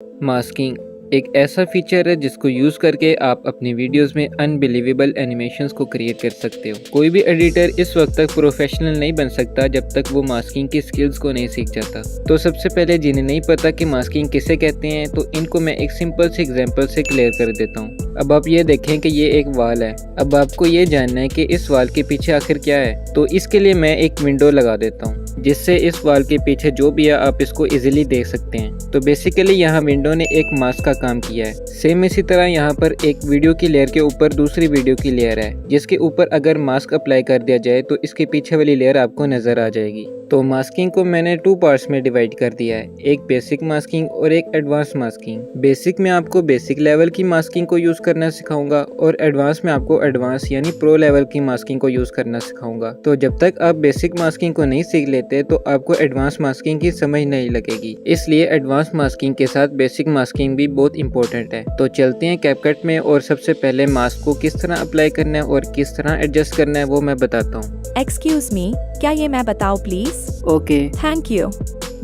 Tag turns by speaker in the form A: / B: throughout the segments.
A: Masking एक ऐसा feature है जिसको यूज़ करके आप अपनी वीडियोस में अनबिलीवेबल एनिमेशंस को क्रिएट कर सकते हो। कोई भी एडिटर इस वक्त तक प्रोफेशनल नहीं बन सकता जब तक वो मास्किंग की स्किल्स को नहीं सीख जाता। तो सबसे पहले जिन्हें नहीं पता कि मास्किंग किसे कहते हैं, तो इनको मैं एक सिंपल से एग्जांपल से क्लियर कर देता हूँ। अब आप ये देखें कि ये एक वाल है। अब आपको ये जानना है कि इस वाल के पीछे आखिर क्या है, तो इसके लिए मैं एक विंडो लगा देता हूँ जिससे इस वाल के पीछे जो भी है आप इसको इजीली देख सकते हैं। तो बेसिकली यहाँ विंडो ने एक मास्क का काम किया है। सेम इसी तरह यहाँ पर एक वीडियो की लेयर के ऊपर दूसरी वीडियो की लेयर है जिसके ऊपर अगर मास्क अप्लाई कर दिया जाए तो इसके पीछे वाली लेयर आपको नजर आ जाएगी। तो मास्किंग को मैंने 2 पार्ट्स में डिवाइड कर दिया है, एक बेसिक मास्किंग और एक एडवांस मास्किंग। बेसिक में आपको बेसिक लेवल की मास्किंग को यूज करना सिखाऊंगा और एडवांस में आपको एडवांस यानी प्रो लेवल की मास्किंग को यूज करना सिखाऊंगा। तो जब तक आप बेसिक मास्किंग को नहीं सीख लेते तो आपको एडवांस मास्किंग की समझ नहीं लगेगी, इसलिए एडवांस मास्किंग के साथ बेसिक मास्किंग भी बहुत इंपॉर्टेंट है। तो चलते हैं कैपकट में और सबसे पहले मास्क को किस तरह अप्लाई करना है और किस तरह एडजस्ट करना है वो मैं बताता हूँ।
B: एक्सक्यूज मी, क्या ये मैं बताऊँ प्लीज?
A: Okay,
B: thank you.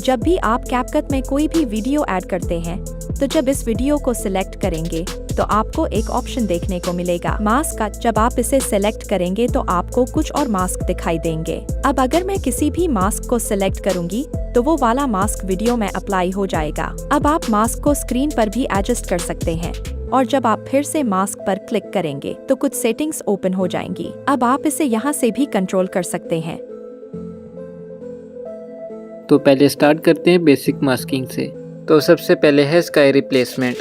B: जब भी आप कैपकट में कोई भी वीडियो ऐड करते हैं तो जब इस वीडियो को सिलेक्ट करेंगे तो आपको एक ऑप्शन देखने को मिलेगा मास्क का। जब आप इसे सिलेक्ट करेंगे तो आपको कुछ और मास्क दिखाई देंगे। अब अगर मैं किसी भी मास्क को सिलेक्ट करूंगी तो वो वाला मास्क वीडियो में अप्लाई हो जाएगा। अब आप मास्क को स्क्रीन पर भी एडजस्ट कर सकते हैं और जब आप फिर से मास्क पर क्लिक करेंगे तो कुछ सेटिंग्स ओपन हो जाएंगी। अब आप इसे यहाँ से भी कंट्रोल कर सकते हैं।
A: तो पहले स्टार्ट करते हैं बेसिक मास्किंग से। तो सबसे पहले है स्काई रिप्लेसमेंट।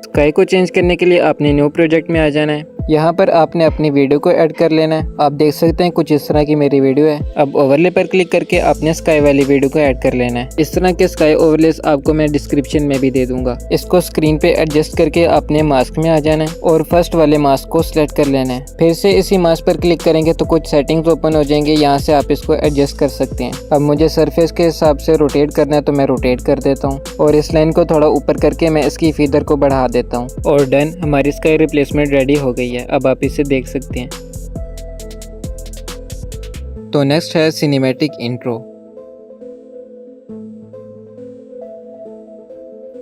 A: स्काई को चेंज करने के लिए आपने न्यू प्रोजेक्ट में आ जाना है। यहाँ पर आपने अपनी वीडियो को ऐड कर लेना है। आप देख सकते हैं कुछ इस तरह की मेरी वीडियो है। अब ओवरले पर क्लिक करके आपने स्काई वाली वीडियो को ऐड कर लेना है। इस तरह के स्काई ओवरलेस आपको मैं डिस्क्रिप्शन में भी दे दूंगा। इसको स्क्रीन पे एडजस्ट करके आपने मास्क में आ जाना है और फर्स्ट वाले मास्क को सिलेक्ट कर लेना है। फिर से इसी मास्क पर क्लिक करेंगे तो कुछ सेटिंग्स ओपन हो जाएंगे, यहाँ से आप इसको एडजस्ट कर सकते हैं। अब मुझे सरफेस के हिसाब से रोटेट करना है तो मैं रोटेट कर देता हूँ और इस लाइन को थोड़ा ऊपर करके मैं इसकी फीदर को बढ़ा देता हूँ। और डन, हमारी स्काई रिप्लेसमेंट रेडी हो गई है। अब आप इसे देख सकते हैं। तो नेक्स्ट है सिनेमैटिक इंट्रो।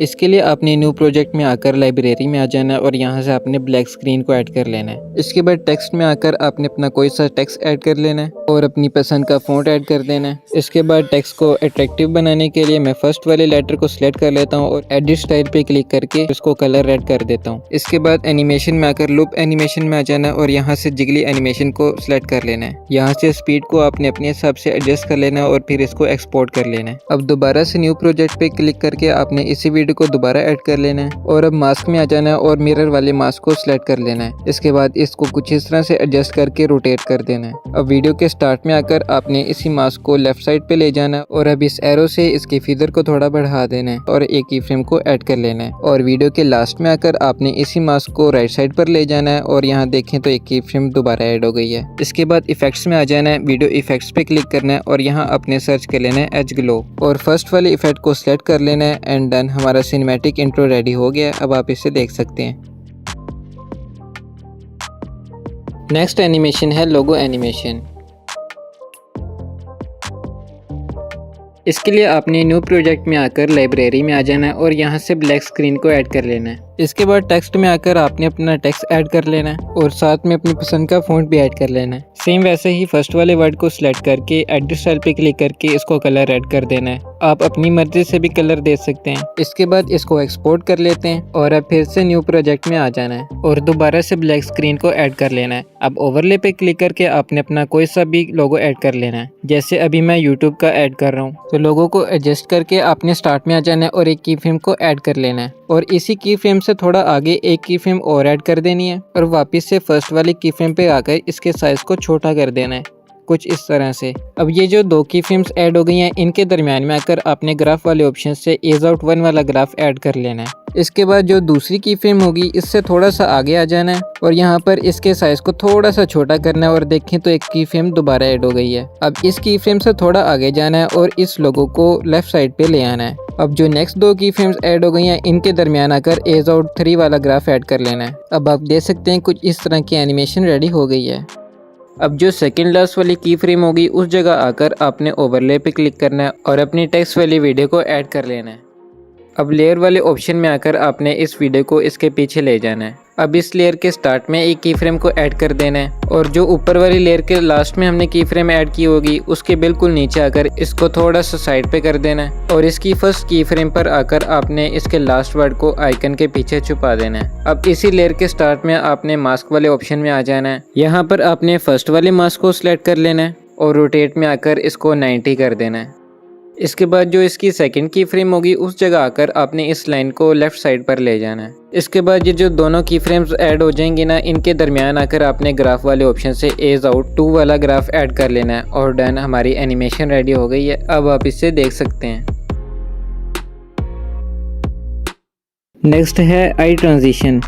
A: इसके लिए आपने न्यू प्रोजेक्ट में आकर लाइब्रेरी में आ जाना है और यहाँ से आपने ब्लैक स्क्रीन को ऐड कर लेना है। इसके बाद टेक्स्ट में आकर आपने अपना कोई सा टेक्स्ट ऐड कर लेना है और अपनी पसंद का फ़ॉन्ट ऐड कर देना है। इसके बाद टेक्स्ट को अट्रैक्टिव बनाने के लिए मैं फर्स्ट वाले लेटर को सिलेक्ट कर लेता हूँ और एडिट स्टाइल पे क्लिक करके इसको कलर रेड कर देता हूँ। इसके बाद एनिमेशन में आकर लूप एनिमेशन में आ जाना है और यहाँ से जिगली एनिमेशन को सिलेक्ट कर लेना है। यहाँ से स्पीड को आपने अपने हिसाब से एडजस्ट कर लेना है और फिर इसको एक्सपोर्ट कर लेना है। अब दोबारा से न्यू प्रोजेक्ट पे क्लिक करके आपने इसी वीडियो को दोबारा ऐड कर लेना है और अब मास्क में आ जाना है और मिरर वाले मास्क को सिलेक्ट कर लेना है। इसके बाद इसको कुछ इस तरह से एडजस्ट करके रोटेट कर देना है। अब वीडियो के स्टार्ट में आकर आपने इसी मास्क को लेफ्ट साइड पे ले जाना है और अब इस एरो से इसकी फीदर को थोड़ा बढ़ा देना है और एक की फ्रेम को ऐड कर लेना है। और वीडियो के लास्ट में आकर आपने इसी मास्क को राइट साइड पर ले जाना है और यहाँ देखें तो एक की फ्रेम दोबारा ऐड हो गई है। इसके बाद इफेक्ट्स में आ जाना है, वीडियो इफेक्ट्स पे क्लिक करना है और यहाँ आपने सर्च कर लेना है एज ग्लो और फर्स्ट वाले इफेक्ट को सिलेक्ट कर लेना है एंड डन, हमारा सिनेमैटिक इंट्रो रेडी हो गया है। अब आप इसे देख सकते हैं। नेक्स्ट एनिमेशन है लोगो एनिमेशन। इसके लिए आपने न्यू प्रोजेक्ट में आकर लाइब्रेरी में आ जाना है और यहाँ से ब्लैक स्क्रीन को ऐड कर लेना है। इसके बाद टेक्स्ट में आकर आपने अपना टेक्स्ट ऐड कर लेना है और साथ में अपनी पसंद का फ़ॉन्ट भी ऐड कर लेना है। सेम वैसे ही फर्स्ट वाले वर्ड को सिलेक्ट करके एडिट स्टाइल पे क्लिक करके इसको कलर ऐड कर देना है। आप अपनी मर्जी से भी कलर दे सकते हैं। इसके बाद इसको एक्सपोर्ट कर लेते हैं और अब फिर से न्यू प्रोजेक्ट में आ जाना है और दोबारा से ब्लैक स्क्रीन को ऐड कर लेना है। अब ओवरले पे क्लिक करके आपने अपना कोई सा भी लोगो ऐड कर लेना है। जैसे अभी मैं यूट्यूब का ऐड कर रहा हूँ, तो लोगो को एडजस्ट करके आपने स्टार्ट में आ जाना है और एक की फ्रेम को ऐड कर लेना है और इसी की फ्रेम से थोड़ा आगे एक की फ्रेम और ऐड कर देनी है और वापस से फर्स्ट वाली की फ्रेम पे आकर इसके साइज को छोटा कर देना है, कुछ इस तरह से। अब ये जो 2 की फ्रेम्स ऐड हो गई हैं, इनके दरमियान में आकर आपने ग्राफ वाले ऑप्शन से एज आउट 1 वाला ग्राफ ऐड कर लेना है। इसके बाद जो दूसरी की फ्रेम होगी इससे थोड़ा सा आगे आ जाना है और यहाँ पर इसके साइज को थोड़ा सा छोटा करना है और देखें तो एक की फ्रेम दोबारा ऐड हो गई है। अब इस की फ्रेम से थोड़ा आगे जाना है और इस लोगो को लेफ्ट साइड पे ले आना है। अब जो नेक्स्ट 2 की फ्रेम्स ऐड हो गई हैं, इनके दरमियान आकर एज आउट 3 वाला ग्राफ ऐड कर लेना है। अब आप देख सकते हैं कुछ इस तरह की एनिमेशन रेडी हो गई है। अब जो सेकंड लास्ट वाली की फ्रेम होगी उस जगह आकर आपने ओवरले पे क्लिक करना है और अपनी टेक्स्ट वाली वीडियो को ऐड कर लेना है। अब लेयर वाले ऑप्शन में आकर आपने इस वीडियो को इसके पीछे ले जाना है। अब इस लेयर के स्टार्ट में एक की फ्रेम को ऐड कर देना है और जो ऊपर वाली लेयर के लास्ट में हमने की फ्रेम ऐड की होगी उसके बिल्कुल नीचे आकर इसको थोड़ा सा साइड पे कर देना है और इसकी फर्स्ट की फ्रेम पर आकर आपने इसके लास्ट वर्ड को आइकन के पीछे छुपा देना है। अब इसी लेयर के स्टार्ट में आपने मास्क वाले ऑप्शन में आ जाना है। यहाँ पर आपने फर्स्ट वाले मास्क को सिलेक्ट कर लेना है और रोटेट में आकर इसको 90 कर देना है। इसके बाद जो इसकी सेकंड की फ्रेम होगी उस जगह आकर आपने इस लाइन को लेफ्ट साइड पर ले जाना है। इसके बाद ये जो दोनों की फ्रेम्स ऐड हो जाएंगी ना, इनके दरमियान आकर आपने ग्राफ वाले ऑप्शन से एज आउट 2 वाला ग्राफ ऐड कर लेना है और डन, हमारी एनिमेशन रेडी हो गई है। अब आप इसे देख सकते हैं। नेक्स्ट है आई ट्रांजिशन।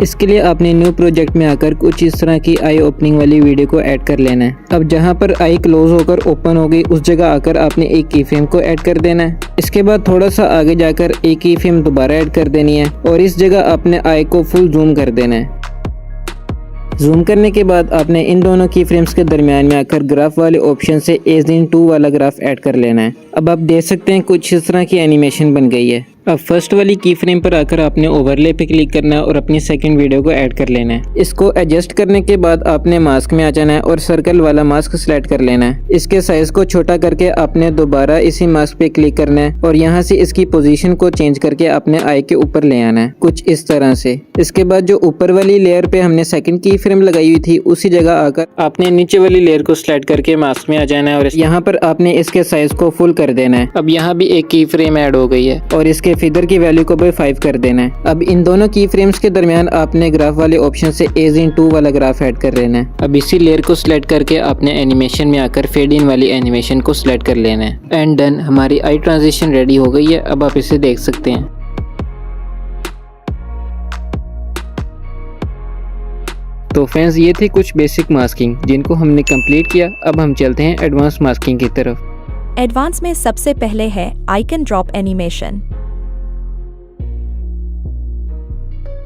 A: इसके लिए आपने न्यू प्रोजेक्ट में आकर कुछ इस तरह की आई ओपनिंग वाली वीडियो को ऐड कर लेना है। अब जहां पर आई क्लोज होकर ओपन हो गई उस जगह आकर आपने एक की फ्रेम को ऐड कर देना है। इसके बाद थोड़ा सा आगे जाकर एक की फ्रेम दोबारा ऐड कर देनी है और इस जगह आपने आई को फुल जूम कर देना है। जूम करने के बाद आपने इन दोनों की फ्रेम्स के दरमियान में आकर ग्राफ वाले ऑप्शन से एज इन 2 वाला ग्राफ ऐड कर लेना है। अब आप देख सकते हैं कुछ इस तरह की एनिमेशन बन गई है। अब फर्स्ट वाली की फ्रेम पर आकर आपने ओवरले पे क्लिक करना है और अपनी सेकंड वीडियो को ऐड कर लेना है। इसको एडजस्ट करने के बाद आपने मास्क में आ जाना है और सर्कल वाला मास्क सिलेक्ट कर लेना है। इसके साइज को छोटा करके आपने दोबारा इसी मास्क पे क्लिक करना है और यहाँ से इसकी पोजीशन को चेंज करके अपने आई के ऊपर ले आना है कुछ इस तरह से। इसके बाद जो ऊपर वाली लेयर पे हमने सेकंड की फ्रेम लगाई हुई थी उसी जगह आकर आपने नीचे वाली लेयर को सिलेक्ट करके मास्क में आ जाना है और यहाँ पर आपने इसके साइज को फुल कर देना है। अब यहाँ भी एक की फ्रेम ऐड हो गई है और इसके फिगर की वैल्यू को भी 5 कर देना है। अब इन दोनों की फ्रेम्स के दरमियान आपने ग्राफ वाले ऑप्शन से एज इन 2 वाला ग्राफ ऐड कर लेना है। अब इसी लेयर को सिलेक्ट करके आपने एनिमेशन में आकर फेड इन वाली एनिमेशन को सिलेक्ट कर लेना है एंड डन, हमारी आई ट्रांजिशन रेडी हो गई है। अब आप इसे देख सकते हैं। तो फ्रेंड्स, ये थी कुछ बेसिक मास्किंग जिनको हमने कंप्लीट किया। अब हम चलते हैं एडवांस मास्किंग की तरफ।
B: एडवांस में सबसे पहले है आइकन ड्रॉप एनिमेशन।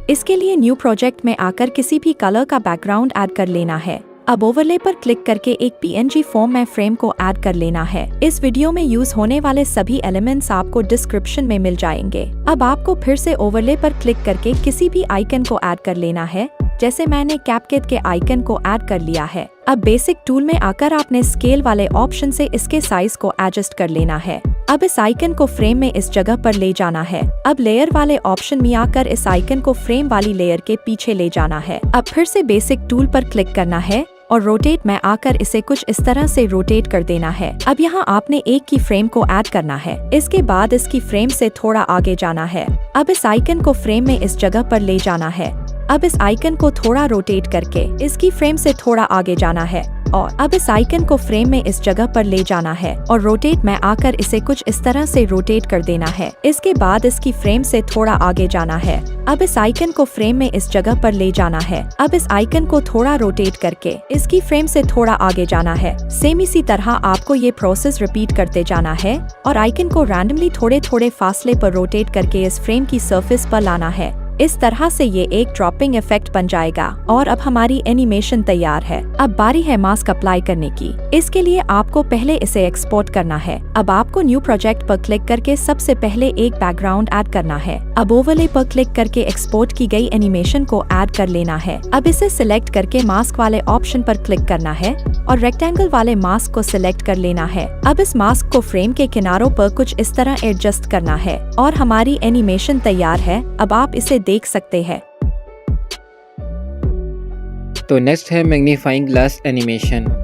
B: इसके लिए न्यू प्रोजेक्ट में आकर किसी भी कलर का बैकग्राउंड ऐड कर लेना है। अब ओवरले पर क्लिक करके एक PNG फॉर्म में फ्रेम को ऐड कर लेना है। इस वीडियो में यूज होने वाले सभी एलिमेंट्स आपको डिस्क्रिप्शन में मिल जाएंगे। अब आपको फिर से ओवरले पर क्लिक करके किसी भी आइकन को ऐड कर लेना है। जैसे मैंने कैपकट के आइकन को ऐड कर लिया है। अब बेसिक टूल में आकर आपने स्केल वाले ऑप्शन से इसके साइज को एडजस्ट कर लेना है। अब इस आइकन को फ्रेम में इस जगह पर ले जाना है। अब लेयर वाले ऑप्शन में आकर इस आइकन को फ्रेम वाली लेयर के पीछे ले जाना है। अब फिर से बेसिक टूल पर क्लिक करना है और रोटेट में आकर इसे कुछ इस तरह से रोटेट कर देना है। अब यहाँ आपने एक की फ्रेम को ऐड करना है। इसके बाद इसकी फ्रेम से थोड़ा आगे जाना है। अब इस आइकन को फ्रेम में इस जगह पर ले जाना है। अब इस आइकन को थोड़ा रोटेट करके इसकी फ्रेम से थोड़ा आगे जाना है और अब इस आइकन को फ्रेम में इस जगह पर ले जाना है और रोटेट में आकर इसे कुछ इस तरह से रोटेट कर देना है। इसके बाद इसकी फ्रेम से थोड़ा आगे जाना है। अब इस आइकन को फ्रेम में इस जगह पर ले जाना है। अब इस आइकन को थोड़ा रोटेट करके इसकी फ्रेम से थोड़ा आगे जाना है। सेम इसी तरह आपको ये प्रोसेस रिपीट करते जाना है और आइकन को रैंडमली थोड़े थोड़े फासले पर रोटेट करके इस फ्रेम की सरफेस पर लाना है। इस तरह से ये एक ड्रॉपिंग इफेक्ट बन जाएगा और अब हमारी एनिमेशन तैयार है। अब बारी है मास्क अप्लाई करने की। इसके लिए आपको पहले इसे एक्सपोर्ट करना है। अब आपको न्यू प्रोजेक्ट पर क्लिक करके सबसे पहले एक बैकग्राउंड ऐड करना है। अब ओवरले पर क्लिक करके एक्सपोर्ट की गई एनिमेशन को ऐड कर लेना है। अब इसे सिलेक्ट करके मास्क वाले ऑप्शन पर क्लिक करना है और रेक्टेंगल वाले मास्क को सिलेक्ट कर लेना है। अब इस मास्क को फ्रेम के किनारों पर कुछ इस तरह एडजस्ट करना है और हमारी एनिमेशन तैयार है। अब आप इसे देख सकते हैं।
A: तो नेक्स्ट है मैग्नीफाइंग ग्लास एनिमेशन।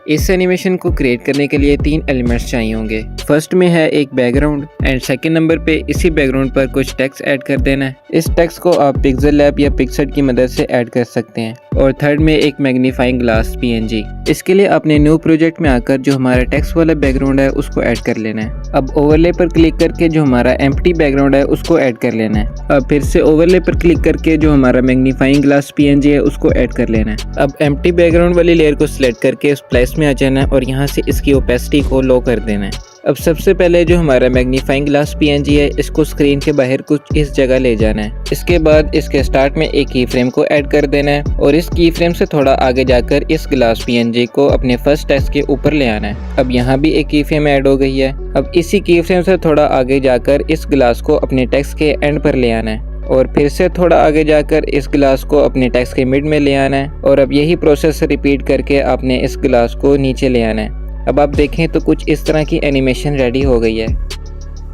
A: इस एनिमेशन को क्रिएट करने के लिए 3 एलिमेंट्स चाहिए होंगे। फर्स्ट में है एक बैकग्राउंड एंड सेकंड नंबर पे इसी बैकग्राउंड पर कुछ टेक्स्ट ऐड कर देना है। इस टेक्स्ट को आप पिक्सेल लैब या पिक्सआर्ट की मदद से ऐड कर सकते हैं। और थर्ड में एक मैग्नीफाइंग ग्लास PNG। इसके लिए आपने न्यू प्रोजेक्ट में आकर जो हमारा टेक्स्ट वाला बैकग्राउंड है उसको ऐड कर लेना है। अब ओवरले पर क्लिक करके जो हमारा एम्प्टी बैकग्राउंड है उसको ऐड कर लेना है। अब फिर से ओवरले पर क्लिक करके जो हमारा मैग्नीफाइंग ग्लास PNG है उसको ऐड कर लेना है। अब एम्प्टी बैकग्राउंड वाली लेयर को सिलेक्ट करके स्प्लाइस में आ जाना है और यहाँ से इसकी ओपेसिटी को लो कर देना है। अब सबसे पहले जो हमारा मैग्नीफाइंग ग्लास पीएनजी है, इसको स्क्रीन के बाहर कुछ इस जगह ले जाना है। इसके बाद इसके स्टार्ट में एक की फ्रेम को ऐड कर देना है और इस की फ्रेम से थोड़ा आगे जाकर इस ग्लास पीएनजी को अपने फर्स्ट टेक्स्ट के ऊपर ले आना है। अब यहाँ भी एक की फ्रेम ऐड हो गई है। अब इसी की फ्रेम से थोड़ा आगे जाकर इस ग्लास को अपने टेक्स्ट के एंड पर ले आना है और फिर से थोड़ा आगे जाकर इस ग्लास को अपने टेक्स्ट के मिड में ले आना है और अब यही प्रोसेस रिपीट करके आपने इस ग्लास को नीचे ले आना है। अब आप देखें तो कुछ इस तरह की एनिमेशन रेडी हो गई है।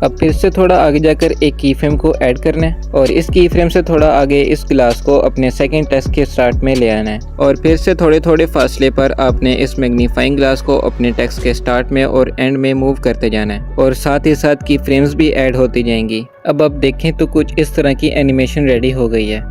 A: अब फिर से थोड़ा आगे जाकर एक की फ्रेम को ऐड करना है और इस की फ्रेम से थोड़ा आगे इस ग्लास को अपने सेकंड टेक्स्ट के स्टार्ट में ले आना है और फिर से थोड़े थोड़े फासले पर आपने इस मैग्नीफाइंग ग्लास को अपने टेक्स्ट के स्टार्ट में और एंड में मूव करते जाना है और साथ ही साथ की फ्रेम्स भी ऐड होती जाएंगी। अब आप देखें तो कुछ इस तरह की एनिमेशन रेडी हो गई है।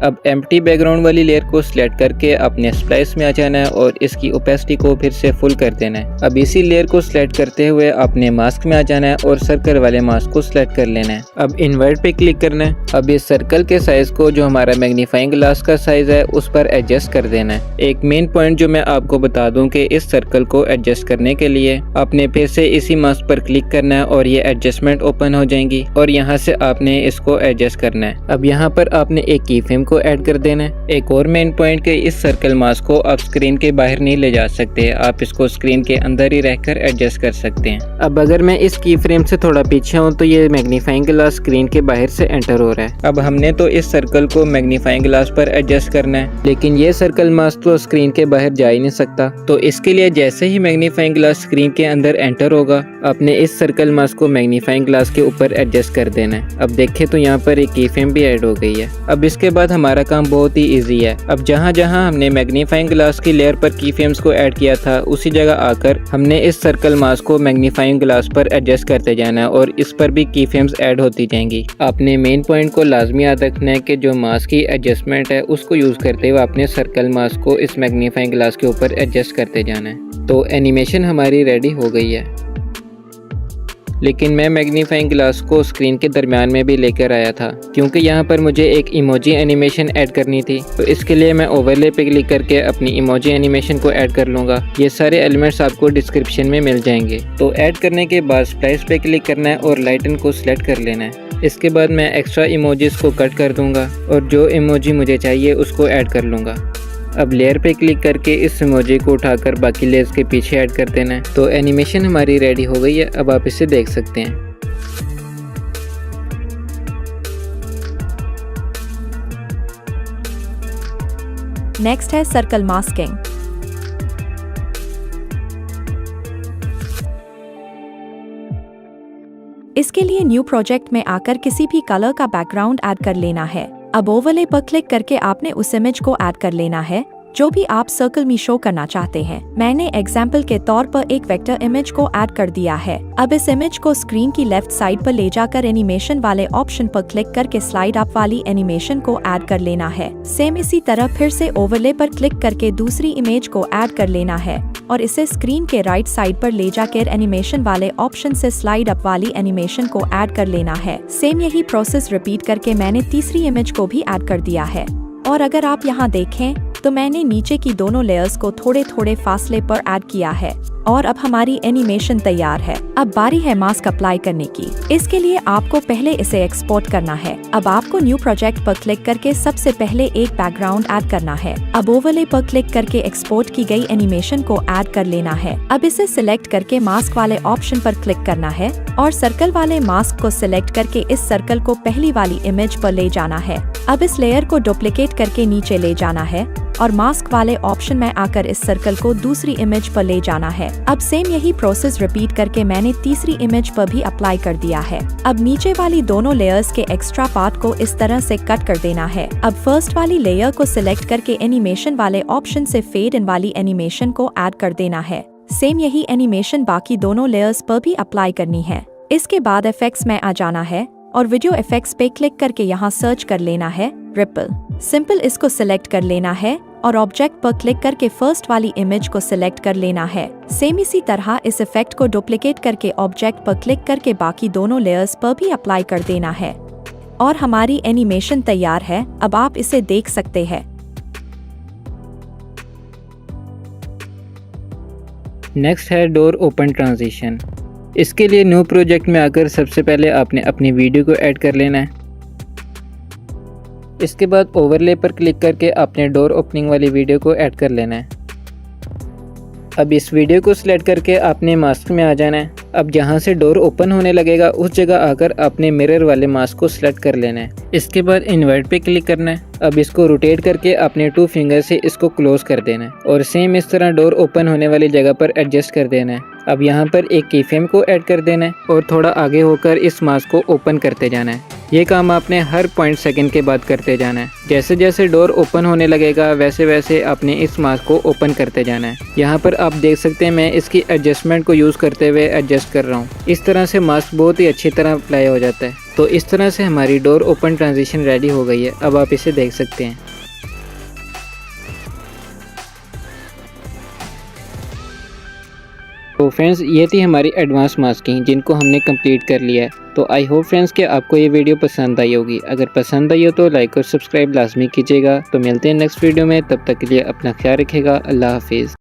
A: अब एम्प्टी बैकग्राउंड वाली लेयर को सिलेक्ट करके अपने स्प्लाइस में आ जाना है और इसकी ओपेसिटी को फिर से फुल कर देना है। अब इसी लेयर को सिलेक्ट करते हुए अपने मास्क में आ जाना है और सर्कल वाले मास्क को सिलेक्ट कर लेना है। अब इन्वर्ट पे क्लिक करना है। अब इस सर्कल के साइज को जो हमारा मैग्नीफाइंग ग्लास का साइज है उस पर एडजस्ट कर देना है। एक मेन पॉइंट जो मैं आपको बता दूं कि इस सर्कल को एडजस्ट करने के लिए आपने फिर से इसी मास्क पर क्लिक करना है और ये एडजस्टमेंट ओपन हो जाएंगी और यहाँ से आपने इसको एडजस्ट करना है। अब यहाँ पर आपने एक की फ्रेम को ऐड कर देना है। एक और मेन पॉइंट के इस सर्कल मास्क को आप स्क्रीन के बाहर नहीं ले जा सकते, आप इसको स्क्रीन के अंदर ही रहकर एडजस्ट कर सकते हैं। अब अगर मैं इस की फ्रेम से थोड़ा पीछे हूँ तो ये मैग्नीफाइंग ग्लास स्क्रीन के बाहर से एंटर हो रहा है। अब हमने तो इस सर्कल को मैग्नीफाइंग ग्लास पर एडजस्ट करना है, लेकिन ये सर्कल मास्क तो स्क्रीन के बाहर जा ही नहीं सकता। तो इसके लिए जैसे ही मैग्नीफाइंग ग्लास स्क्रीन के अंदर एंटर होगा, आपने इस सर्कल मास्क को मैग्नीफाइंग ग्लास के ऊपर एडजस्ट कर देना है। अब देखें तो यहाँ पर एक की फ्रेम भी ऐड हो गई है। अब इसके बाद हमारा काम बहुत ही इजी है। अब जहाँ जहाँ हमने मैग्नीफाइंग ग्लास की लेयर पर की फ्रेम्स को ऐड किया था, उसी जगह आकर हमने इस सर्कल मास्क को मैग्नीफाइंग ग्लास पर एडजस्ट करते जाना है और इस पर भी की फ्रेम्स ऐड होती जाएंगी। आपने मेन पॉइंट को लाजमी याद रखना है कि जो मास्क की एडजस्टमेंट है उसको यूज करते हुए आपने सर्कल मास्क को इस मैग्नीफाइंग ग्लास के ऊपर एडजस्ट करते जाना है। तो एनिमेशन हमारी रेडी हो गई है, लेकिन मैं मैग्नीफाइंग ग्लास को स्क्रीन के दरमियान में भी लेकर आया था क्योंकि यहाँ पर मुझे एक इमोजी एनिमेशन ऐड करनी थी। तो इसके लिए मैं ओवरले पे क्लिक करके अपनी इमोजी एनिमेशन को ऐड कर लूँगा। ये सारे एलिमेंट्स आपको डिस्क्रिप्शन में मिल जाएंगे। तो ऐड करने के बाद स्प्लाइस पे क्लिक करना है और लाइटन को सिलेक्ट कर लेना है। इसके बाद मैं एक्स्ट्रा इमोजीज को कट कर दूँगा और जो इमोजी मुझे चाहिए उसको ऐड कर लूँगा। अब लेयर पे क्लिक करके इस इमोजी को उठाकर बाकी लेयर्स के पीछे ऐड कर देना है। तो एनिमेशन हमारी रेडी हो गई है। अब आप इसे देख सकते हैं।
B: नेक्स्ट है सर्कल मास्किंग। इसके लिए न्यू प्रोजेक्ट में आकर किसी भी कलर का बैकग्राउंड ऐड कर लेना है। अब ओवरले पर क्लिक करके आपने उस इमेज को ऐड कर लेना है जो भी आप सर्कल में शो करना चाहते हैं। मैंने एग्जाम्पल के तौर पर एक वेक्टर इमेज को ऐड कर दिया है। अब इस इमेज को स्क्रीन की लेफ्ट साइड पर ले जाकर एनिमेशन वाले ऑप्शन पर क्लिक करके स्लाइड अप वाली एनिमेशन को ऐड कर लेना है। सेम इसी तरह फिर से ओवरले पर क्लिक करके दूसरी इमेज को ऐड कर लेना है और इसे स्क्रीन के राइट साइड पर ले जाकर एनिमेशन वाले ऑप्शन से स्लाइड अप वाली एनिमेशन को ऐड कर लेना है। सेम यही प्रोसेस रिपीट करके मैंने तीसरी इमेज को भी ऐड कर दिया है। और अगर आप यहाँ देखें तो मैंने नीचे की दोनों लेयर्स को थोड़े थोड़े फासले पर ऐड किया है और अब हमारी एनिमेशन तैयार है। अब बारी है मास्क अप्लाई करने की। इसके लिए आपको पहले इसे एक्सपोर्ट करना है। अब आपको न्यू प्रोजेक्ट पर क्लिक करके सबसे पहले एक बैकग्राउंड ऐड करना है। अब ओवरले पर क्लिक करके एक्सपोर्ट की गई एनिमेशन को ऐड कर लेना है। अब इसे सिलेक्ट करके मास्क वाले ऑप्शन पर क्लिक करना है और सर्कल वाले मास्क को सिलेक्ट करके इस सर्कल को पहली वाली इमेज पर ले जाना है। अब इस लेयर को डुप्लीकेट करके नीचे ले जाना है और मास्क वाले ऑप्शन में आकर इस सर्कल को दूसरी इमेज पर ले जाना है। अब सेम यही प्रोसेस रिपीट करके मैंने तीसरी इमेज पर भी अप्लाई कर दिया है। अब नीचे वाली दोनों लेयर्स के एक्स्ट्रा पार्ट को इस तरह से कट कर देना है। अब फर्स्ट वाली लेयर को सिलेक्ट करके एनिमेशन वाले ऑप्शन से फेड इन वाली एनिमेशन को ऐड कर देना है। सेम यही एनिमेशन बाकी दोनों लेयर्स पर भी अप्लाई करनी है। इसके बाद इफेक्ट्स में आ जाना है और वीडियो इफेक्ट्स पे क्लिक करके यहाँ सर्च कर लेना है रिपल। सिंपल इसको सिलेक्ट कर लेना है और ऑब्जेक्ट पर क्लिक करके फर्स्ट वाली इमेज को सिलेक्ट कर लेना है। सेम इसी तरह इस इफेक्ट को डुप्लीकेट करके ऑब्जेक्ट पर क्लिक करके बाकी दोनों लेयर्स पर भी अप्लाई कर देना है और हमारी एनिमेशन तैयार है। अब आप इसे देख सकते हैं।
A: नेक्स्ट है डोर ओपन ट्रांजिशन। इसके लिए न्यू प्रोजेक्ट में आकर सबसे पहले आपने अपनी वीडियो को ऐड कर लेना है। इसके बाद ओवरले पर क्लिक करके आपने डोर ओपनिंग वाली वीडियो को ऐड कर लेना है। अब इस वीडियो को सिलेक्ट करके आपने मास्क में आ जाना है। अब जहां से डोर ओपन होने लगेगा उस जगह आकर आपने मिरर वाले मास्क को सिलेक्ट कर लेना है। इसके बाद इन्वर्ट पे क्लिक करना है। अब इसको रोटेट करके अपने 2 फिंगर से इसको क्लोज कर देना है और सेम इस तरह डोर ओपन होने वाली जगह पर एडजस्ट कर देना है। अब यहाँ पर एक की फ्रेम को ऐड कर देना है और थोड़ा आगे होकर इस मास्क को ओपन करते जाना है। ये काम आपने हर 0.2 के बाद करते जाना है। जैसे जैसे डोर ओपन होने लगेगा वैसे वैसे आपने इस मास्क को ओपन करते जाना है। यहाँ पर आप देख सकते हैं मैं इसकी एडजस्टमेंट को यूज़ करते हुए एडजस्ट कर रहा हूँ। इस तरह से मास्क बहुत ही अच्छी तरह अप्लाई हो जाता है। तो इस तरह से हमारी डोर ओपन ट्रांजिशन रेडी हो गई है। अब आप इसे देख सकते हैं। तो फ्रेंड्स ये थी हमारी एडवांस मास्किंग जिनको हमने कंप्लीट कर लिया है। तो आई होप फ्रेंड्स कि आपको ये वीडियो पसंद आई होगी। अगर पसंद आई हो तो लाइक और सब्सक्राइब लाजमी कीजिएगा। तो मिलते हैं नेक्स्ट वीडियो में, तब तक के लिए अपना ख्याल रखिएगा। अल्लाह हाफिज़।